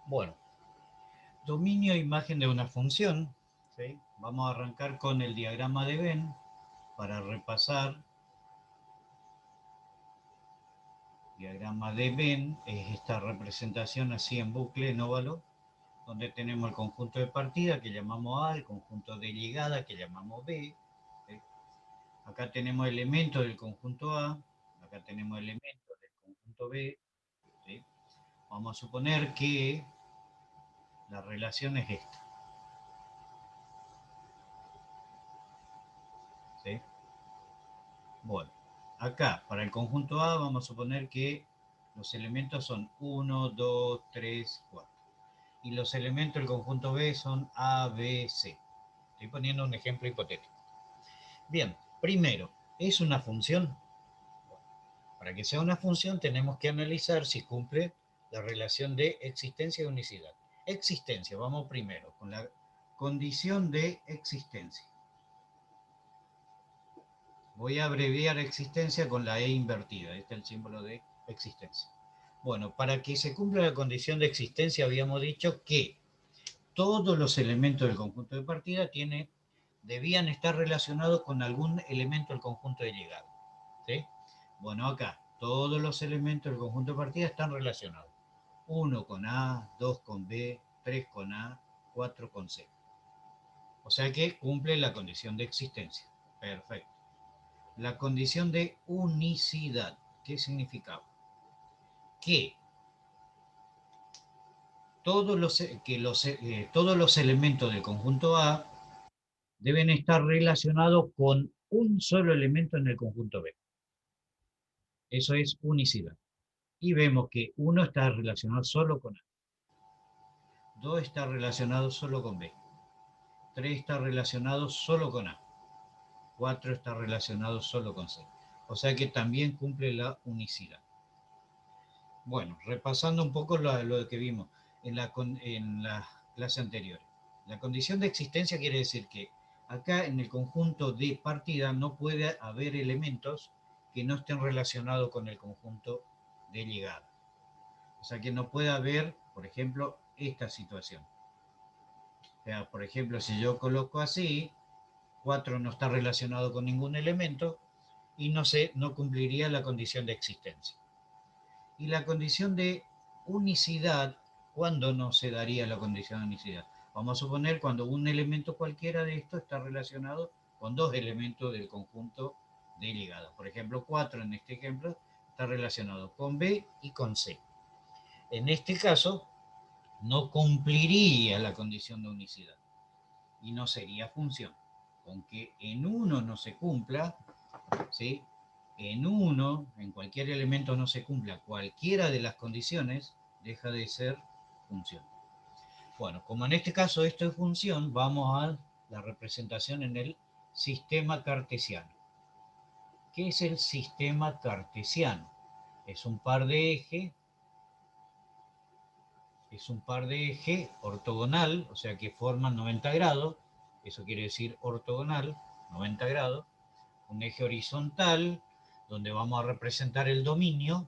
Bueno, dominio e imagen de una función. ¿Sí? Vamos a arrancar con el diagrama de Venn para repasar. Diagrama de Venn es esta representación así en bucle, en óvalo, donde tenemos el conjunto de partida que llamamos A, el conjunto de llegada que llamamos B. ¿Sí? Acá tenemos elementos del conjunto A, acá tenemos elementos del conjunto B. ¿Sí? Vamos a suponer que la relación es esta. ¿Sí? Bueno, acá para el conjunto A vamos a suponer que los elementos son 1, 2, 3, 4. Y los elementos del conjunto B son A, B, C. Estoy poniendo un ejemplo hipotético. Bien, primero, ¿es una función? Bueno, para que sea una función tenemos que analizar si cumple la relación de existencia y unicidad. Existencia, vamos primero con la condición de existencia. Voy a abreviar existencia con la E invertida. Este es el símbolo de existencia. Bueno, para que se cumpla la condición de existencia habíamos dicho que todos los elementos del conjunto de partida debían estar relacionados con algún elemento del conjunto de llegada. ¿Sí? Bueno, acá todos los elementos del conjunto de partida están relacionados. 1 con A, 2 con B, 3 con A, 4 con C. O sea que cumple la condición de existencia. Perfecto. La condición de unicidad. ¿Qué significaba? Que todos los elementos del conjunto A deben estar relacionados con un solo elemento en el conjunto B. Eso es unicidad. Y vemos que uno está relacionado solo con A, 2 está relacionado solo con B, 3 está relacionado solo con A, 4 está relacionado solo con C. O sea que también cumple la unicidad. Bueno, repasando un poco lo que vimos en la clase anterior. La condición de existencia quiere decir que acá en el conjunto de partida no puede haber elementos que no estén relacionados con el conjunto de llegada. O sea que no puede haber, por ejemplo, esta situación. O sea, por ejemplo, si yo coloco así, 4 no está relacionado con ningún elemento y no cumpliría la condición de existencia. Y la condición de unicidad, ¿cuándo no se daría la condición de unicidad? Vamos a suponer cuando un elemento cualquiera de estos está relacionado con dos elementos del conjunto de ligada. Por ejemplo, 4 en este ejemplo está relacionado con B y con C. En este caso, no cumpliría la condición de unicidad y no sería función. Aunque en uno no se cumpla, ¿sí? En cualquier elemento no se cumpla cualquiera de las condiciones, deja de ser función. Bueno, como en este caso esto es función, vamos a la representación en el sistema cartesiano. ¿Qué es el sistema cartesiano? Es un par de ejes, ortogonal, o sea que forman 90 grados, eso quiere decir ortogonal, 90 grados, un eje horizontal, donde vamos a representar el dominio,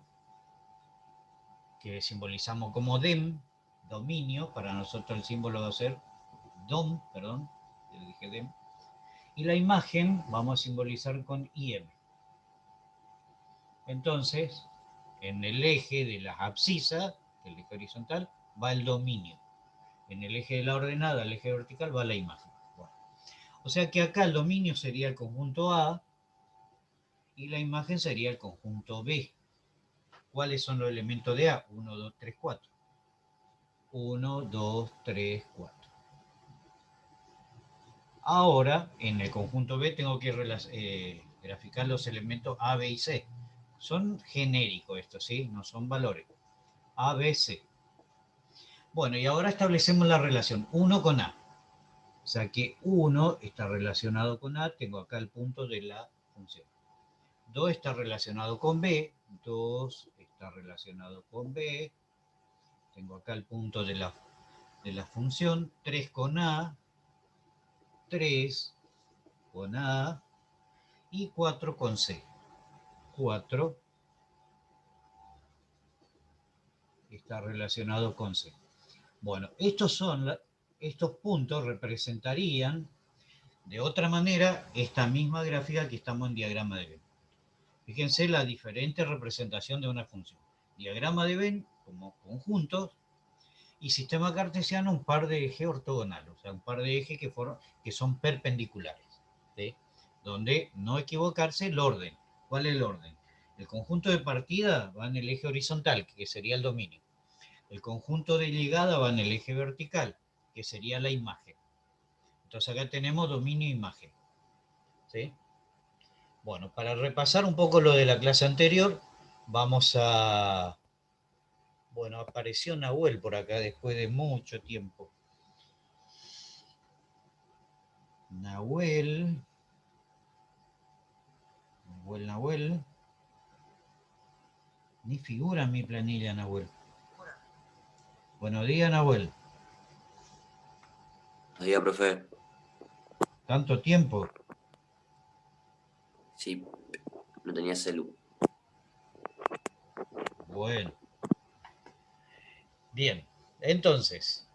que simbolizamos como dem, dominio, para nosotros el símbolo va a ser dom, perdón, le dije dem, y la imagen vamos a simbolizar con im. Entonces, en el eje de las abscisas, el eje horizontal, va el dominio. En el eje de la ordenada, el eje vertical, va la imagen. Bueno, o sea que acá el dominio sería el conjunto A y la imagen sería el conjunto B. ¿Cuáles son los elementos de A? 1, 2, 3, 4. 1, 2, 3, 4. Ahora, en el conjunto B tengo que graficar los elementos A, B y C. Son genéricos estos, ¿sí? No son valores. A, B, C. Bueno, y ahora establecemos la relación 1 con A. O sea que 1 está relacionado con A, tengo acá el punto de la función. 2 está relacionado con B, 2 está relacionado con B, tengo acá el punto de la función. 3 con A, 3 con A y 4 con C. 4 está relacionado con C. Bueno, estos puntos representarían de otra manera esta misma gráfica que estamos en diagrama de Venn. Fíjense la diferente representación de una función. Diagrama de Venn como conjuntos y sistema cartesiano un par de ejes ortogonales, o sea, un par de ejes que son perpendiculares, ¿sí? Donde no equivocarse el orden. ¿Cuál es el orden? El conjunto de partida va en el eje horizontal, que sería el dominio. El conjunto de llegada va en el eje vertical, que sería la imagen. Entonces acá tenemos dominio e imagen, ¿sí? Bueno, para repasar un poco lo de la clase anterior, vamos a... Bueno, apareció Nahuel por acá después de mucho tiempo. Nahuel. Nahuel. Ni figura en mi planilla, Nahuel. Buenos días, Nahuel. Buenos días, profe. ¿Tanto tiempo? Sí, no tenía celu. Bueno. Bien. Entonces,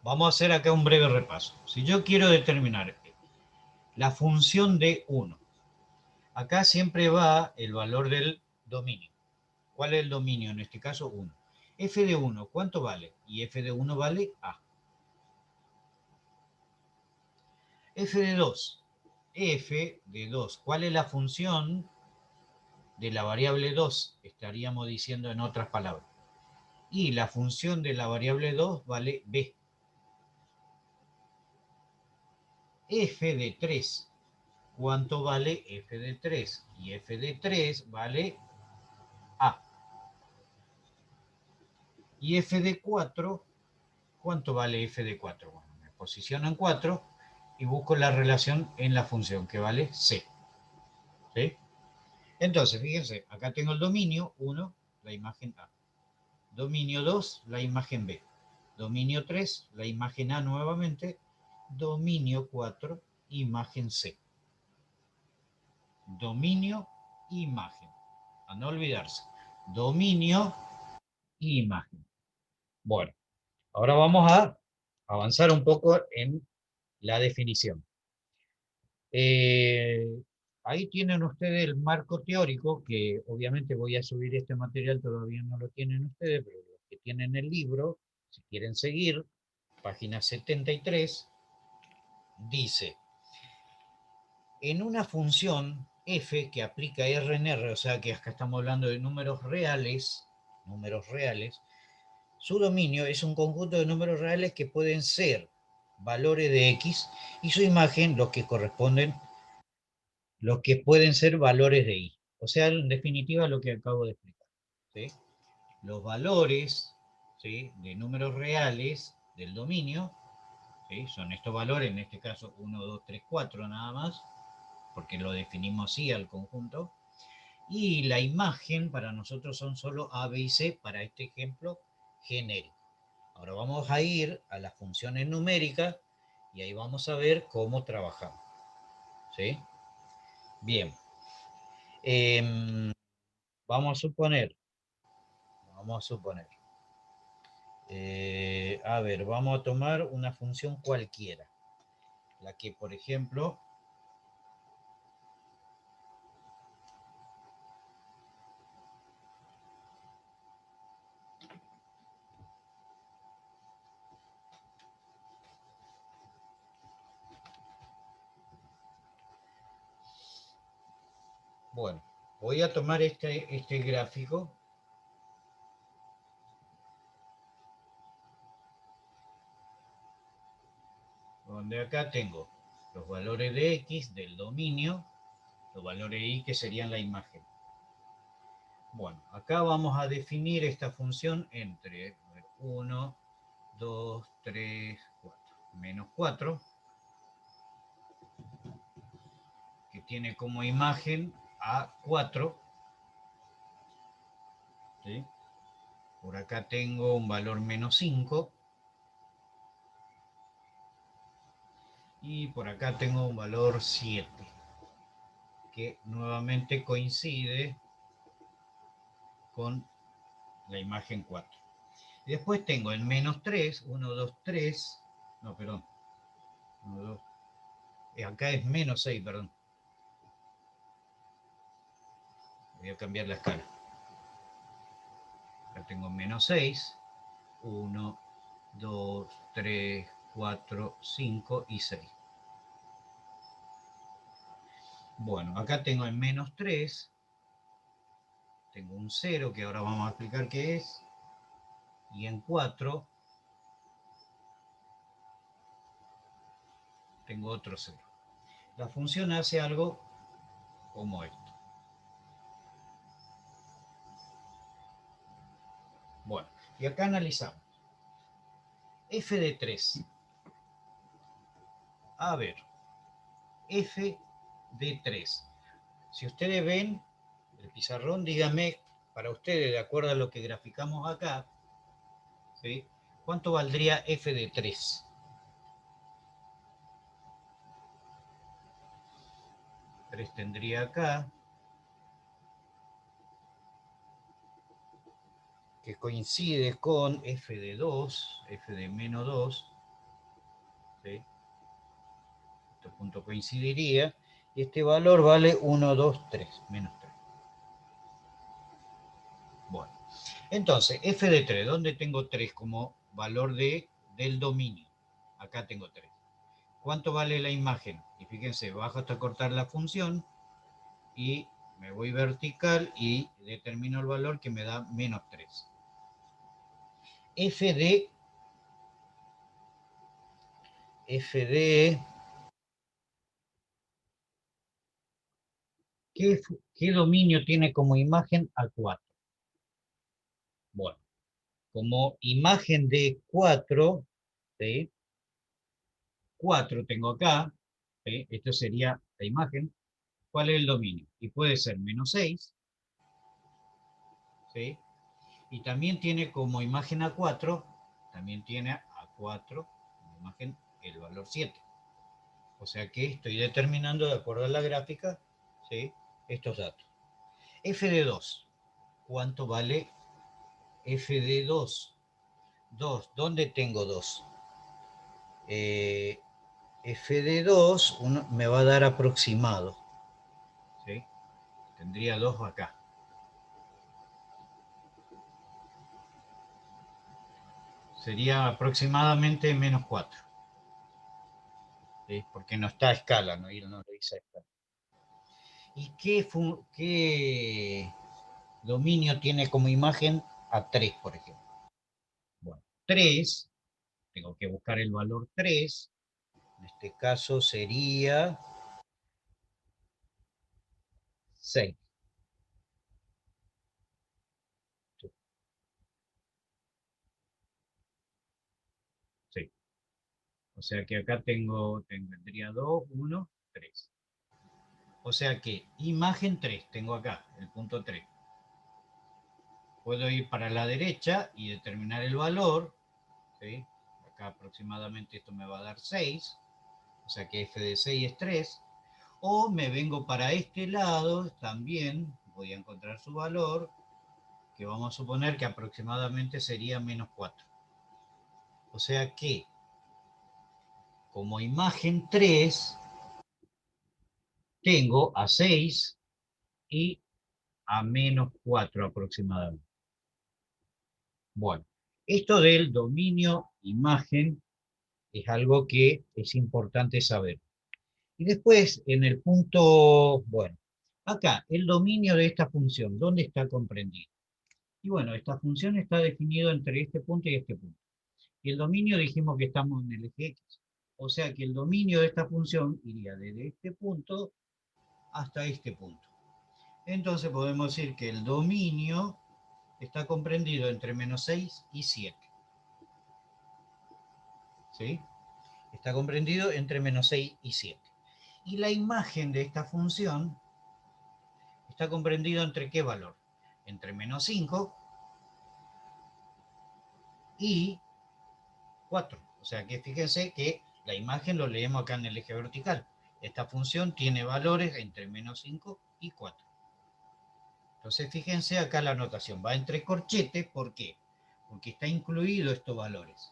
vamos a hacer acá un breve repaso. Si yo quiero determinar la función de 1, acá siempre va el valor del dominio. ¿Cuál es el dominio? En este caso, 1. F de 1, ¿cuánto vale? Y f de 1 vale A. F de 2. F de 2. ¿Cuál es la función de la variable 2? Estaríamos diciendo en otras palabras. Y la función de la variable 2 vale B. F de 3. ¿Cuánto vale f de 3? Y f de 3 vale A. Y f de 4, ¿cuánto vale f de 4? Bueno, me posiciono en 4 y busco la relación en la función que vale C. ¿Sí? Entonces, fíjense, acá tengo el dominio 1, la imagen A. Dominio 2, la imagen B. Dominio 3, la imagen A nuevamente. Dominio 4, imagen C. Dominio, imagen. A no olvidarse. Dominio, imagen. Bueno, ahora vamos a avanzar un poco en la definición. Eh, Ahí tienen ustedes el marco teórico, que obviamente voy a subir este material, todavía no lo tienen ustedes, pero los que tienen el libro, si quieren seguir, página 73, dice, en una función f que aplica R en R, o sea que acá estamos hablando de números reales, su dominio es un conjunto de números reales que pueden ser valores de x y su imagen los que pueden ser valores de y. O sea, en definitiva lo que acabo de explicar. ¿Sí? Los valores, ¿sí?, de números reales del dominio, ¿sí?, son estos valores, en este caso 1, 2, 3, 4 nada más, porque lo definimos así al conjunto, y la imagen para nosotros son solo A, B y C para este ejemplo genérico. Ahora vamos a ir a las funciones numéricas y ahí vamos a ver cómo trabajamos. ¿Sí? Bien. Vamos a suponer. A ver, vamos a tomar una función cualquiera. La que, por ejemplo, bueno, voy a tomar este gráfico. Donde acá tengo los valores de x del dominio, los valores de y que serían la imagen. Bueno, acá vamos a definir esta función entre 1, 2, 3, 4, menos 4, que tiene como imagen a 4. ¿Sí? Por acá tengo un valor menos 5. Y por acá tengo un valor 7, que nuevamente coincide con la imagen 4. Y después tengo el menos 3, 1, 2, 3. No, perdón. 1, 2. Acá es menos 6, perdón. Voy a cambiar la escala. Acá tengo menos 6. 1, 2, 3, 4, 5 y 6. Bueno, acá tengo el menos 3. Tengo un 0 que ahora vamos a explicar qué es. Y en 4 tengo otro 0. La función hace algo como esto. Bueno, y acá analizamos. F de 3. A ver, F de 3. Si ustedes ven el pizarrón, díganme, para ustedes, de acuerdo a lo que graficamos acá, ¿sí? ¿Cuánto valdría F de 3? 3 tendría acá, que coincide con F de 2, F de menos 2, ¿sí? Este punto coincidiría, y este valor vale 1, 2, 3, menos 3. Bueno, entonces, F de 3, ¿dónde tengo 3 como valor del dominio? Acá tengo 3. ¿Cuánto vale la imagen? Y fíjense, bajo hasta cortar la función y me voy vertical y determino el valor que me da menos 3. F de ¿qué dominio tiene como imagen a 4? Bueno, como imagen de 4, ¿sí? 4 tengo acá, ¿sí? Esto sería la imagen. ¿Cuál es el dominio? Y puede ser menos 6, ¿sí? Y también tiene como imagen a 4, también tiene a 4 como imagen el valor 7. O sea que estoy determinando, de acuerdo a la gráfica, ¿sí? Estos datos. F de 2. ¿Cuánto vale F de 2? 2. ¿Dónde tengo 2? F de 2 me va a dar aproximado. ¿Sí? Tendría 2 acá. Sería aproximadamente menos 4. ¿Sí? Porque no está a escala, no lo dice a escala. ¿Y qué dominio tiene como imagen a 3, por ejemplo? Bueno, 3, tengo que buscar el valor 3. En este caso sería 6. Sí. O sea que acá tendría 2, 1, 3. O sea que imagen 3, tengo acá, el punto 3. Puedo ir para la derecha y determinar el valor, ¿sí? Acá aproximadamente esto me va a dar 6, o sea que F de 6 es 3. O me vengo para este lado, también voy a encontrar su valor, que vamos a suponer que aproximadamente sería menos 4. O sea que como imagen 3 tengo a 6 y a menos 4 aproximadamente. Bueno, esto del dominio imagen es algo que es importante saber. Y después, en el punto, bueno, acá, el dominio de esta función, ¿dónde está comprendido? Y bueno, esta función está definida entre este punto y este punto. Y el dominio dijimos que estamos en el eje X. O sea que el dominio de esta función iría desde este punto hasta este punto. Entonces podemos decir que el dominio está comprendido entre menos 6 y 7. ¿Sí? Está comprendido entre menos 6 y 7. Y la imagen de esta función está comprendido entre qué valor? Entre menos 5 y 4. O sea que fíjense que la imagen lo leemos acá en el eje vertical. Esta función tiene valores entre menos 5 y 4. Entonces fíjense acá la anotación. Va entre corchetes, ¿por qué? porque está incluido estos valores.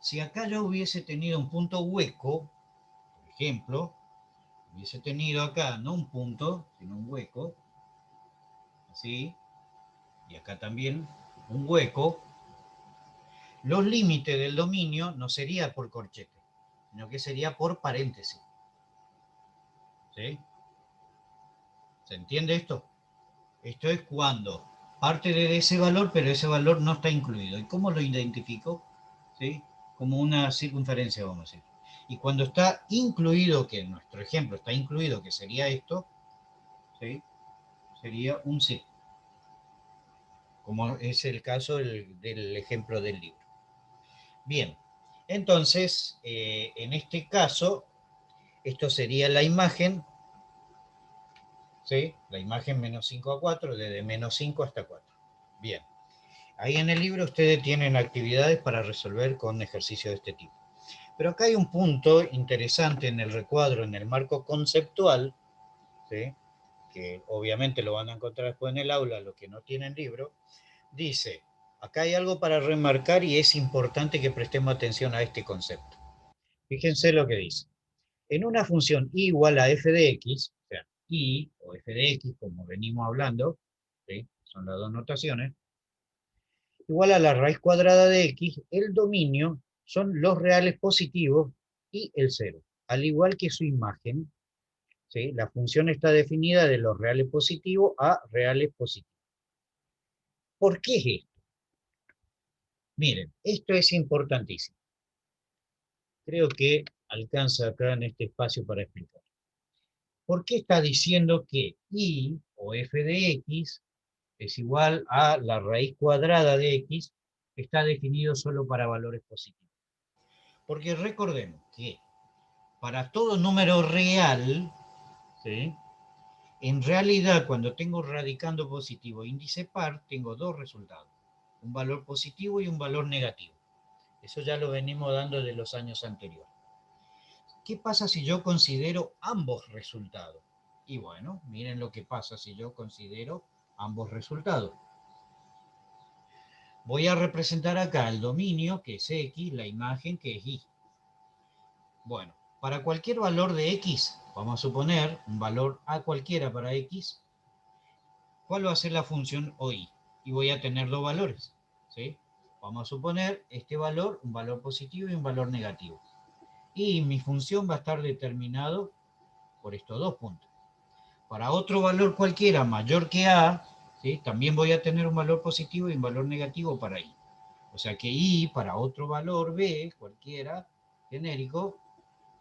Si acá yo hubiese tenido un punto hueco, por ejemplo, hubiese tenido acá no un punto, sino un hueco, así, y acá también un hueco, los límites del dominio no sería por corchete, sino que sería por paréntesis. ¿Sí? ¿Se entiende esto? Esto es cuando parte de ese valor, pero ese valor no está incluido. ¿Y cómo lo identifico? ¿Sí? Como una circunferencia, vamos a decir. Y cuando está incluido, que en nuestro ejemplo está incluido, que sería esto, ¿sí? Sería un sí, como es el caso del ejemplo del libro. Bien, entonces, en este caso, esto sería la imagen, ¿sí? La imagen menos 5 a 4, desde menos 5 hasta 4. Bien. Ahí en el libro ustedes tienen actividades para resolver con ejercicios de este tipo. Pero acá hay un punto interesante en el recuadro, en el marco conceptual, ¿sí? Que obviamente lo van a encontrar después en el aula, los que no tienen libro. Dice, acá hay algo para remarcar y es importante que prestemos atención a este concepto. Fíjense lo que dice. En una función y igual a f de x, o sea, y o f de x, como venimos hablando, ¿sí? Son las dos notaciones, igual a la raíz cuadrada de x, el dominio son los reales positivos y el cero. Al igual que su imagen, ¿sí? La función está definida de los reales positivos a reales positivos. ¿Por qué es esto? Miren, esto es importantísimo. Creo que alcanza acá en este espacio para explicar. ¿Por qué está diciendo que y o f de x es igual a la raíz cuadrada de x, está definido solo para valores positivos? Porque recordemos que para todo número real, ¿sí? En realidad cuando tengo radicando positivo e índice par, tengo dos resultados, un valor positivo y un valor negativo. Eso ya lo venimos dando de los años anteriores. ¿Qué pasa si yo considero ambos resultados? Y bueno, miren lo que pasa si yo considero ambos resultados. Voy a representar acá el dominio, que es x, la imagen, que es y. Bueno, para cualquier valor de x, vamos a suponer un valor a cualquiera para x, ¿cuál va a ser la función OI? Y voy a tener dos valores, ¿sí? Vamos a suponer este valor, un valor positivo y un valor negativo. Y mi función va a estar determinado por estos dos puntos. Para otro valor cualquiera mayor que A, ¿sí? También voy a tener un valor positivo y un valor negativo para I. O sea que I para otro valor B, cualquiera, genérico,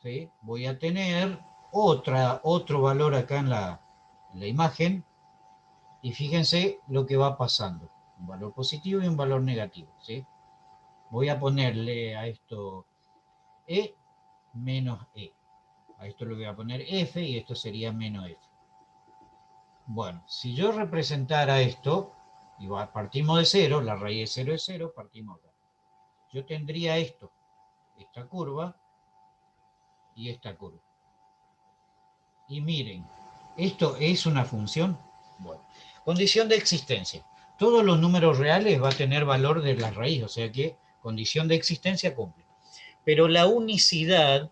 ¿sí? Voy a tener otro valor acá en la imagen, y fíjense lo que va pasando. Un valor positivo y un valor negativo, ¿sí? Voy a ponerle a esto E menos E. A esto le voy a poner F y esto sería menos F. Bueno, si yo representara esto, y partimos de cero, la raíz de cero es cero, partimos acá. Yo tendría esto, esta curva y esta curva. Y miren, ¿esto es una función? Bueno, condición de existencia. Todos los números reales va a tener valor de la raíz, o sea que condición de existencia cumple. Pero la unicidad,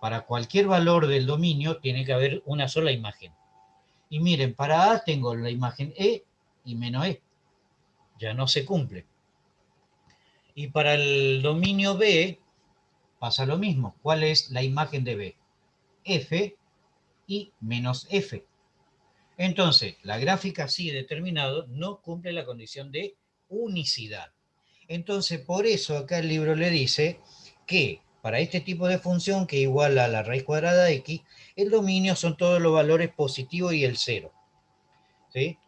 para cualquier valor del dominio, tiene que haber una sola imagen. Y miren, para A tengo la imagen E y menos E. Ya no se cumple. Y para el dominio B pasa lo mismo. ¿Cuál es la imagen de B? F y menos F. Entonces, la gráfica así determinado no cumple la condición de unicidad. Entonces, por eso acá el libro le dice que para este tipo de función, que igual a la raíz cuadrada de x, el dominio son todos los valores positivos y el cero. ¿Sí?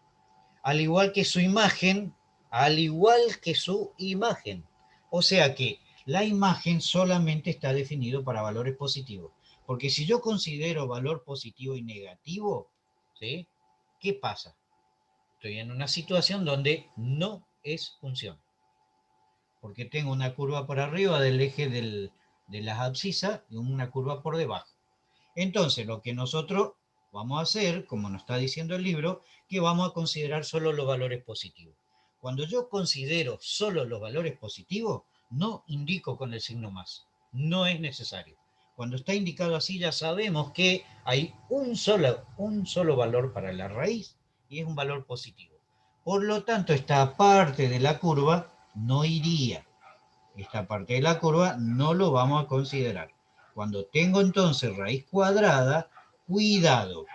Al igual que su imagen, al igual que su imagen. O sea que la imagen solamente está definido para valores positivos. Porque si yo considero valor positivo y negativo, ¿sí? ¿Qué pasa? Estoy en una situación donde no es función. Porque tengo una curva por arriba del eje de las abscisas y una curva por debajo. Entonces, lo que nosotros vamos a hacer, como nos está diciendo el libro, que vamos a considerar solo los valores positivos. Cuando yo considero solo los valores positivos, no indico con el signo más. No es necesario. Cuando está indicado así, ya sabemos que hay un solo valor para la raíz y es un valor positivo. Por lo tanto, esta parte de la curva no iría. Esta parte de la curva no lo vamos a considerar. Cuando tengo entonces raíz cuadrada, cuidado.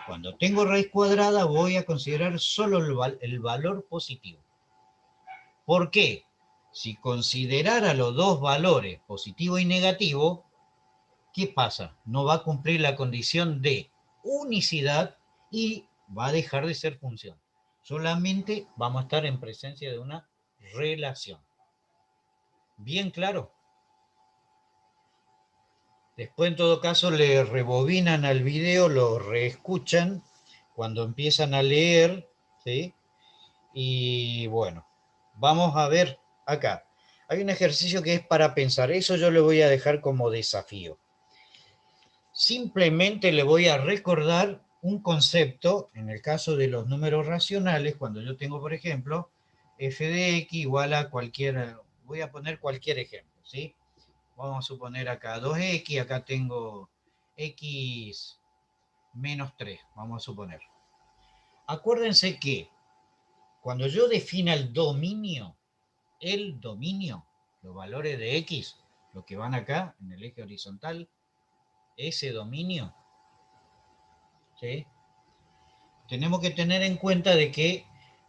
Cuando tengo raíz cuadrada voy a considerar solo el valor positivo. ¿Por qué? Si considerara los dos valores, positivo y negativo, ¿qué pasa? No va a cumplir la condición de unicidad y va a dejar de ser función. Solamente vamos a estar en presencia de una relación. ¿Bien claro? Después, en todo caso, le rebobinan al video, lo reescuchan cuando empiezan a leer, ¿sí? Y bueno, vamos a ver acá. Hay un ejercicio que es para pensar. Eso yo le voy a dejar como desafío. Simplemente le voy a recordar un concepto, en el caso de los números racionales, cuando yo tengo, por ejemplo, f de x igual a cualquier, voy a poner cualquier ejemplo, ¿sí? Vamos a suponer acá 2x, acá tengo x menos 3, vamos a suponer. Acuérdense que cuando yo defina el dominio, los valores de x, los que van acá en el eje horizontal, ese dominio, ¿sí? Tenemos que tener en cuenta de que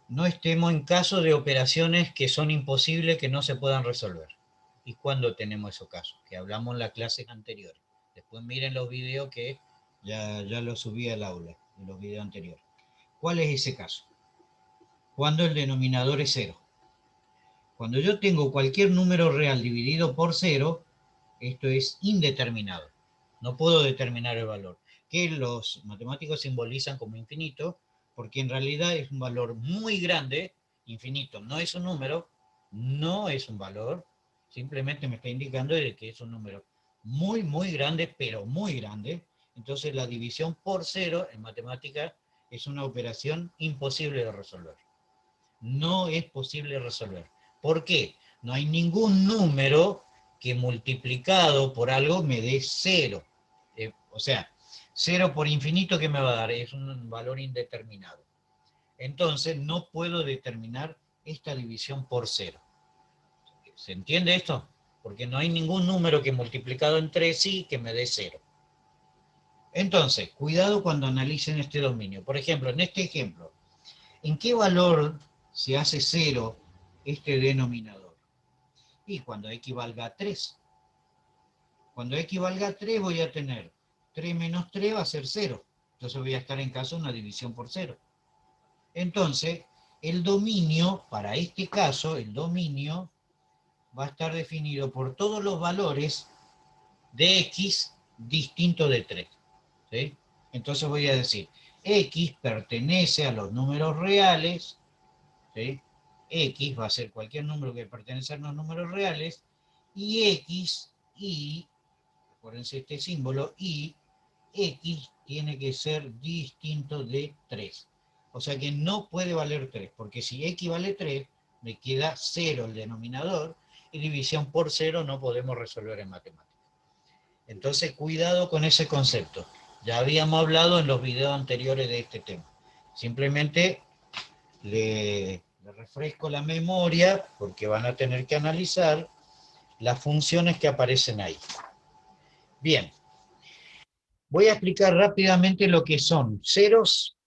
no estemos en caso de operaciones que son imposibles que no se puedan resolver. ¿Y cuándo tenemos esos casos? Que hablamos en las clases anteriores. Después miren los videos que ya los subí al aula, de los videos anteriores. ¿Cuál es ese caso? Cuando el denominador es cero. Cuando yo tengo cualquier número real dividido por cero, esto es indeterminado. No puedo determinar el valor, que los matemáticos simbolizan como infinito, porque en realidad es un valor muy grande. Infinito no es un número, no es un valor, simplemente me está indicando de que es un número muy, muy grande, pero muy grande. Entonces la división por cero en matemática es una operación imposible de resolver. No es posible resolver. ¿Por qué? No hay ningún número que multiplicado por algo me dé cero. O sea, cero por infinito, ¿qué me va a dar? Es un valor indeterminado. Entonces, no puedo determinar esta división por cero. ¿Se entiende esto? Porque no hay ningún número que multiplicado entre sí que me dé cero. Entonces, cuidado cuando analicen este dominio. Por ejemplo, en este ejemplo, ¿en qué valor se hace cero este denominador? Y cuando x valga 3. Cuando x valga 3 voy a tener 3 menos 3 va a ser 0. Entonces voy a estar en caso de una división por 0. Entonces, el dominio, para este caso, el dominio va a estar definido por todos los valores de x distinto de 3. ¿Sí? Entonces voy a decir, x pertenece a los números reales, ¿sí? X va a ser cualquier número que pertenece a los números reales, y x, y, acuérdense este símbolo, y x tiene que ser distinto de 3. O sea que no puede valer 3, porque si x vale 3, me queda 0 el denominador, y división por 0 no podemos resolver en matemáticas. Entonces, cuidado con ese concepto. Ya habíamos hablado en los videos anteriores de este tema. Simplemente le refresco la memoria, porque van a tener que analizar las funciones que aparecen ahí. Bien, voy a explicar rápidamente lo que son ceros,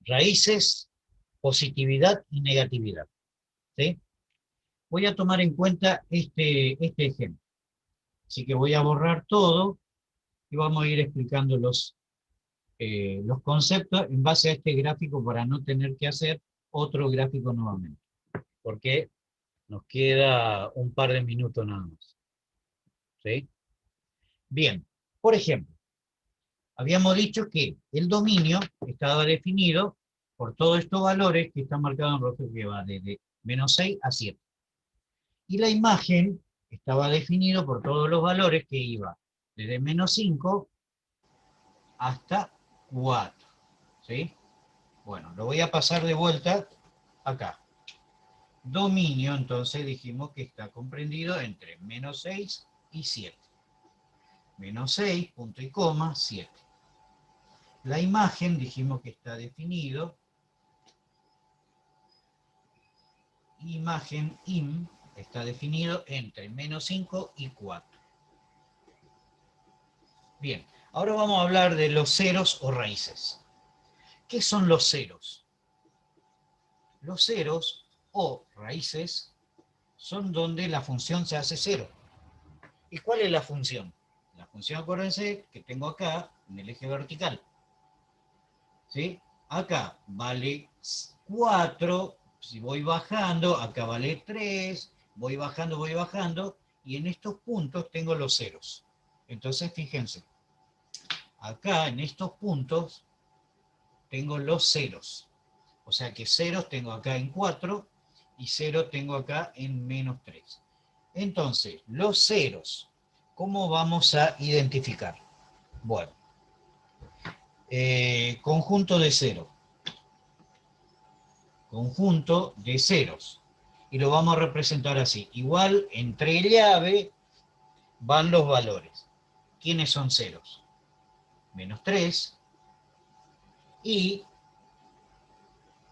raíces, positividad y negatividad. ¿Sí? Voy a tomar en cuenta este ejemplo. Así que voy a borrar todo y vamos a ir explicando los conceptos en base a este gráfico para no tener que hacer otro gráfico nuevamente. Porque nos queda un par de minutos nada más. ¿Sí? Bien, por ejemplo, habíamos dicho que el dominio estaba definido por todos estos valores que están marcados en rojo, que va desde menos 6 a 7. Y la imagen estaba definido por todos los valores que iba desde menos 5 hasta 4. ¿Sí? Bueno, lo voy a pasar de vuelta acá. dominio, entonces dijimos que está comprendido entre menos 6 y 7. Menos 6, punto y coma, 7. La imagen dijimos que está definido. Imagen im está definido entre menos 5 y 4. Bien, ahora vamos a hablar de los ceros o raíces. ¿Qué son los ceros? Los ceros o raíces son donde la función se hace cero. ¿Y cuál es la función? La función, acuérdense, que tengo acá en el eje vertical. ¿Sí? Acá vale 4, si voy bajando, acá vale 3, voy bajando, y en estos puntos tengo los ceros. Entonces, fíjense, acá en estos puntos tengo los ceros. O sea que ceros tengo acá en 4 y 0 tengo acá en menos 3. Entonces, los ceros, ¿cómo vamos a identificar? Bueno, conjunto de cero. Conjunto de ceros. Y lo vamos a representar así. Igual, entre llave van los valores. ¿Quiénes son ceros? Menos 3 y,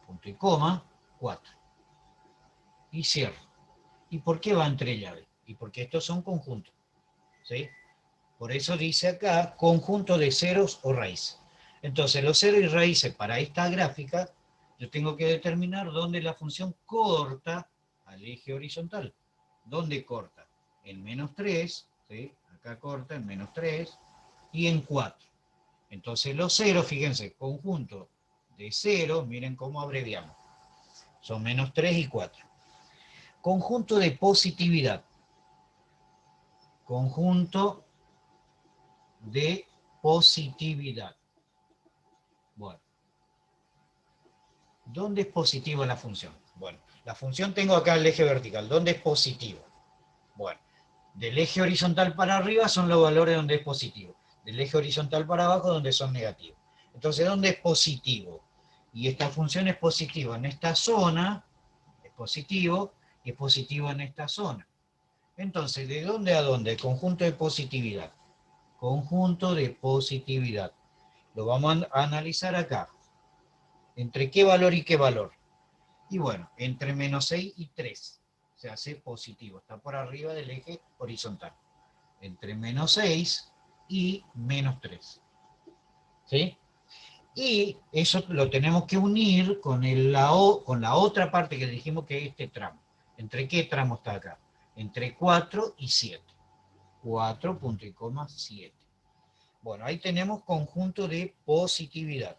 punto y coma, 4. Y cierro. ¿Y por qué va entre llave? Y porque estos son conjuntos. ¿Sí? Por eso dice acá, conjunto de ceros o raíces. Entonces, los ceros y raíces para esta gráfica, yo tengo que determinar dónde la función corta al eje horizontal. ¿Dónde corta? En menos 3, ¿sí? Acá corta en menos 3 y en 4. Entonces, los ceros, fíjense, conjunto de ceros, miren cómo abreviamos. Son menos 3 y 4. Conjunto de positividad. Conjunto de positividad. Bueno, ¿dónde es positivo la función? Bueno, la función tengo acá el eje vertical. ¿Dónde es positivo? Bueno, del eje horizontal para arriba son los valores donde es positivo. Del eje horizontal para abajo donde son negativos. Entonces, ¿dónde es positivo? Y esta función es positiva en esta zona, es positivo, y es positivo en esta zona. Entonces, ¿de dónde a dónde? Conjunto de positividad. Conjunto de positividad. Lo vamos a analizar acá. ¿Entre qué valor y qué valor? Y bueno, entre menos 6 y 3 se hace positivo, está por arriba del eje horizontal. Entre menos 6 y menos 3. ¿Sí? Y eso lo tenemos que unir con con la otra parte que dijimos que es este tramo. ¿Entre qué tramo está acá? Entre 4 y 7. 4, punto y coma, 7. Bueno, ahí tenemos conjunto de positividad.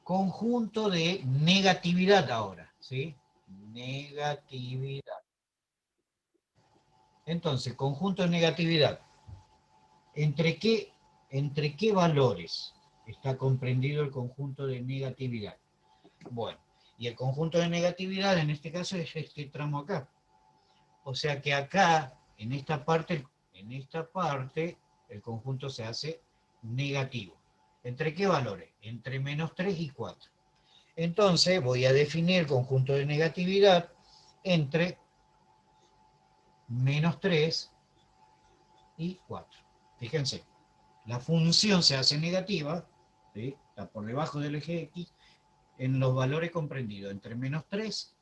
Conjunto de negatividad ahora, ¿sí? Negatividad. Entonces, conjunto de negatividad. ¿Entre qué valores está comprendido el conjunto de negatividad? Bueno, y el conjunto de negatividad en este caso es este tramo acá. O sea que acá, en esta parte, el conjunto se hace negativo. ¿Entre qué valores? Entre menos 3 y 4. Entonces voy a definir el conjunto de negatividad entre menos 3 y 4. Fíjense, la función se hace negativa, ¿sí? Está por debajo del eje X, en los valores comprendidos entre menos 3